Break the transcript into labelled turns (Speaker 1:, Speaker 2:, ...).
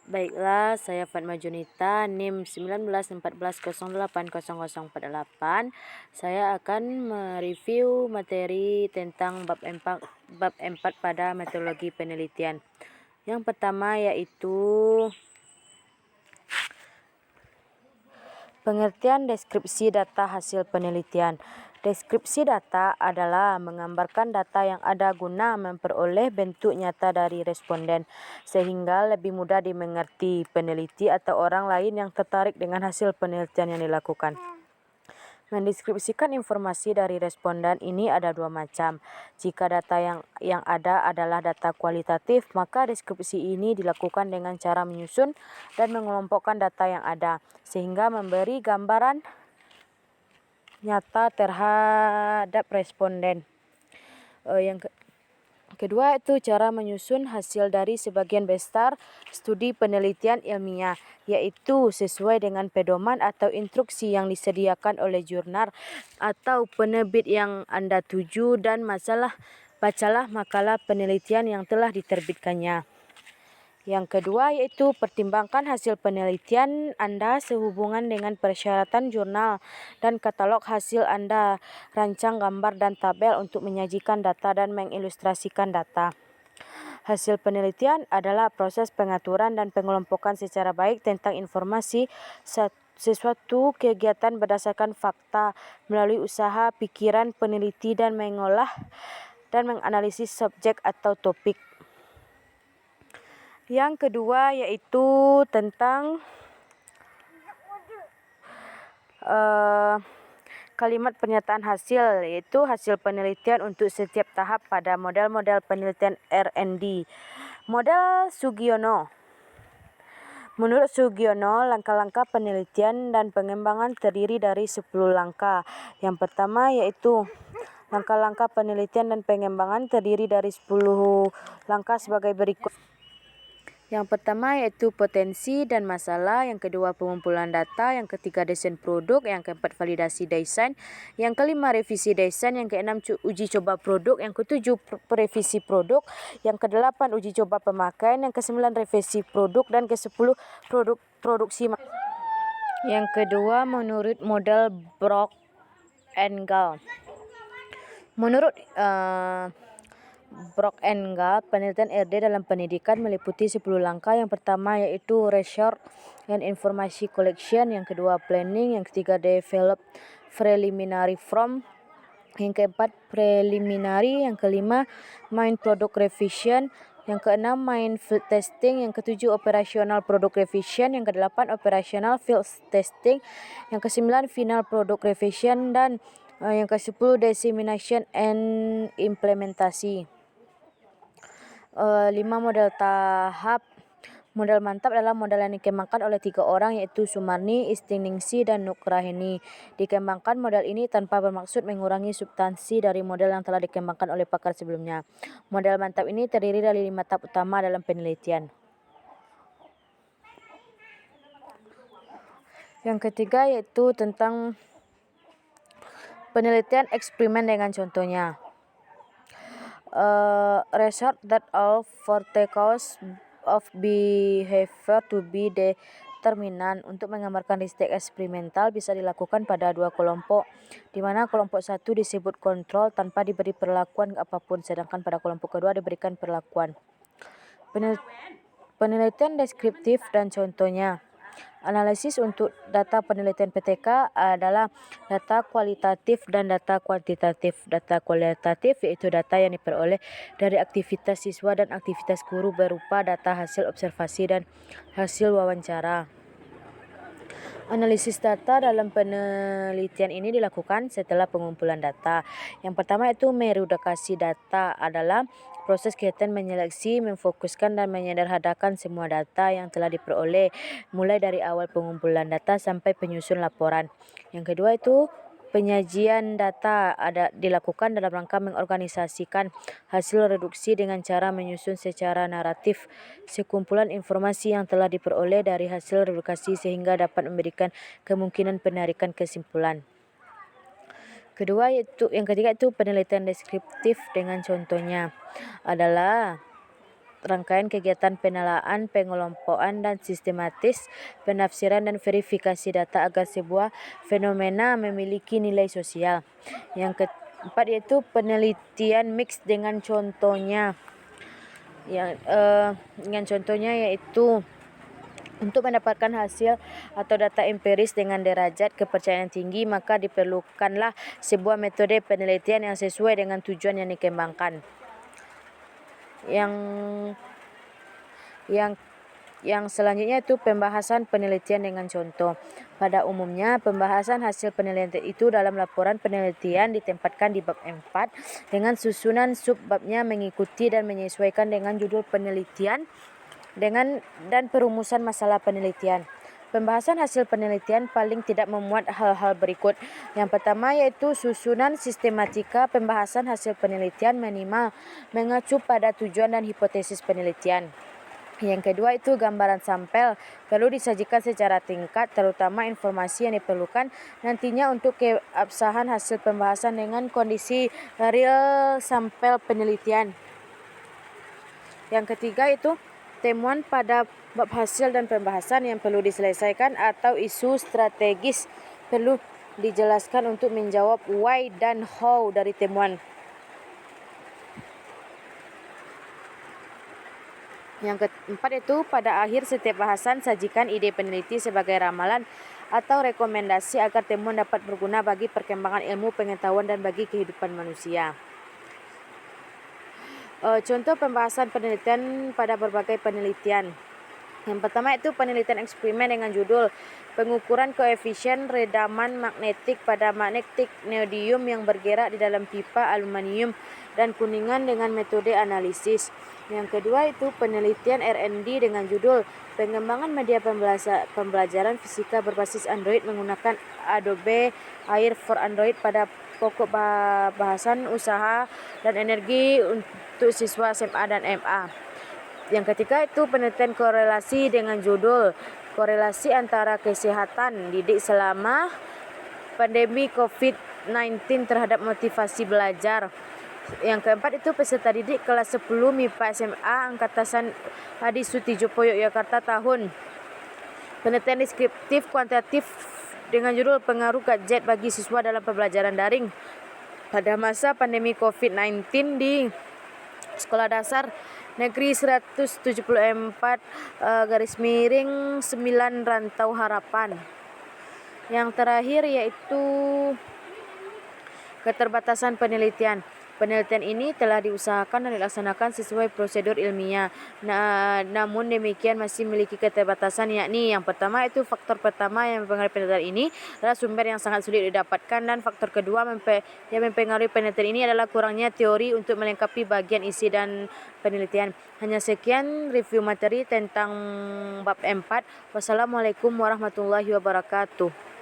Speaker 1: Baiklah, saya Fatma Junita, NIM 1914080048. Saya akan mereview materi tentang bab 4 pada metodologi penelitian. Yang pertama yaitu pengertian deskripsi data hasil penelitian. Deskripsi data adalah menggambarkan data yang ada guna memperoleh bentuk nyata dari responden, sehingga lebih mudah dimengerti peneliti atau orang lain yang tertarik dengan hasil penelitian yang dilakukan. Mendeskripsikan informasi dari responden ini ada dua macam. Jika data yang ada adalah data kualitatif, maka deskripsi ini dilakukan dengan cara menyusun dan mengelompokkan data yang ada, sehingga memberi gambaran nyata terhadap responden. Yang kedua itu cara menyusun hasil dari sebagian besar studi penelitian ilmiah, yaitu sesuai dengan pedoman atau instruksi yang disediakan oleh jurnal atau penerbit yang Anda tuju dan bacalah makalah penelitian yang telah diterbitkannya. Yang kedua yaitu pertimbangkan hasil penelitian Anda sehubungan dengan persyaratan jurnal dan katalog hasil Anda. Rancang gambar dan tabel untuk menyajikan data dan mengilustrasikan data. Hasil penelitian adalah proses pengaturan dan pengelompokan secara baik tentang informasi sesuatu kegiatan berdasarkan fakta melalui usaha pikiran peneliti dan mengolah dan menganalisis subjek atau topik. Yang kedua yaitu tentang kalimat pernyataan hasil, yaitu hasil penelitian untuk setiap tahap pada model-model penelitian R&D. Model Sugiono. Menurut Sugiono, langkah-langkah penelitian dan pengembangan terdiri dari 10 langkah. Yang pertama yaitu langkah-langkah penelitian dan pengembangan terdiri dari 10 langkah sebagai berikut. Yang pertama yaitu potensi dan masalah, yang kedua pengumpulan data, yang ketiga desain produk, yang keempat validasi desain, yang kelima revisi desain, yang keenam uji coba produk, yang ketujuh revisi produk, yang kedelapan uji coba pemakaian, yang kesembilan revisi produk, dan kesepuluh produksi. Yang kedua menurut model Brock and Gall. Menurut Brock and Gall, penelitian RD dalam pendidikan meliputi 10 langkah. Yang pertama yaitu research and information collection, yang kedua planning, yang ketiga develop preliminary form, yang keempat preliminary, yang kelima main product revision, yang keenam main field testing, yang ketujuh operational product revision, yang kedelapan operational field testing, yang kesembilan final product revision, dan yang ke-10 dissemination and implementasi. 5 model tahap. Model mantap adalah model yang dikembangkan oleh 3 orang, yaitu Sumarni, Istiningsih, dan Nugraheni. Dikembangkan model ini tanpa bermaksud mengurangi substansi dari model yang telah dikembangkan oleh pakar sebelumnya. Model mantap ini terdiri dari 5 tahap utama dalam penelitian. Yang ketiga yaitu tentang penelitian eksperimen dengan contohnya. Result that all verticals of behavior to be determinant. Untuk menggambarkan riset eksperimental bisa dilakukan pada dua kelompok, di mana kelompok satu disebut kontrol tanpa diberi perlakuan apapun, sedangkan pada kelompok kedua diberikan perlakuan. Penelitian deskriptif dan contohnya. Analisis untuk data penelitian PTK adalah data kualitatif dan data kuantitatif. Data kualitatif yaitu data yang diperoleh dari aktivitas siswa dan aktivitas guru berupa data hasil observasi dan hasil wawancara. Analisis data dalam penelitian ini dilakukan setelah pengumpulan data. Yang pertama itu meredaksi data adalah proses kegiatan menyeleksi, memfokuskan, dan menyederhanakan semua data yang telah diperoleh, mulai dari awal pengumpulan data sampai penyusun laporan. Yang kedua itu penyajian data dilakukan dalam rangka mengorganisasikan hasil reduksi dengan cara menyusun secara naratif sekumpulan informasi yang telah diperoleh dari hasil reduksi sehingga dapat memberikan kemungkinan penarikan kesimpulan. Yang ketiga itu penelitian deskriptif dengan contohnya adalah rangkaian kegiatan penelaahan, pengelompokan, dan sistematis penafsiran dan verifikasi data agar sebuah fenomena memiliki nilai sosial. Yang keempat yaitu penelitian mix dengan contohnya. Dengan contohnya yaitu untuk mendapatkan hasil atau data empiris dengan derajat kepercayaan tinggi, maka diperlukanlah sebuah metode penelitian yang sesuai dengan tujuan yang dikembangkan. Yang selanjutnya itu pembahasan penelitian dengan contoh. Pada umumnya, pembahasan hasil penelitian itu dalam laporan penelitian ditempatkan di bab 4 dengan susunan sub-babnya mengikuti dan menyesuaikan dengan judul penelitian dan perumusan masalah penelitian. Pembahasan hasil penelitian paling tidak memuat hal-hal berikut. Yang pertama yaitu susunan sistematika pembahasan hasil penelitian minimal mengacu pada tujuan dan hipotesis penelitian. Yang kedua itu gambaran sampel perlu disajikan secara tingkat, terutama informasi yang diperlukan nantinya untuk keabsahan hasil pembahasan dengan kondisi real sampel penelitian. Yang ketiga itu temuan pada bab hasil dan pembahasan yang perlu diselesaikan atau isu strategis perlu dijelaskan untuk menjawab why dan how dari temuan. Yang keempat itu pada akhir setiap bahasan sajikan ide peneliti sebagai ramalan atau rekomendasi agar temuan dapat berguna bagi perkembangan ilmu pengetahuan dan bagi kehidupan manusia. Contoh pembahasan penelitian pada berbagai penelitian. Yang pertama itu penelitian eksperimen dengan judul pengukuran koefisien redaman magnetik pada magnetik neodymium yang bergerak di dalam pipa aluminium dan kuningan dengan metode analisis. Yang kedua itu penelitian R&D dengan judul pengembangan media pembelajaran fisika berbasis Android menggunakan Adobe Air for Android pada pokok bahasan usaha dan energi untuk siswa SMA dan MA. Yang ketiga itu penelitian korelasi dengan judul korelasi antara kesehatan didik selama pandemi COVID-19 terhadap motivasi belajar. Yang keempat itu peserta didik kelas 10 MIPA SMA Angkatan Hadi Sutijopo Yogyakarta tahun. Penelitian deskriptif kuantitatif dengan judul pengaruh gadget bagi siswa dalam pembelajaran daring pada masa pandemi COVID-19 di Sekolah Dasar Negeri 174 _9 Rantau Harapan. Yang terakhir yaitu keterbatasan penelitian. Penelitian ini telah diusahakan dan dilaksanakan sesuai prosedur ilmiah. Namun demikian masih memiliki keterbatasan, yakni yang pertama itu faktor pertama yang mempengaruhi penelitian ini adalah sumber yang sangat sulit didapatkan, dan faktor kedua yang mempengaruhi penelitian ini adalah kurangnya teori untuk melengkapi bagian isi dan penelitian. Hanya sekian review materi tentang bab 4. Wassalamualaikum warahmatullahi wabarakatuh.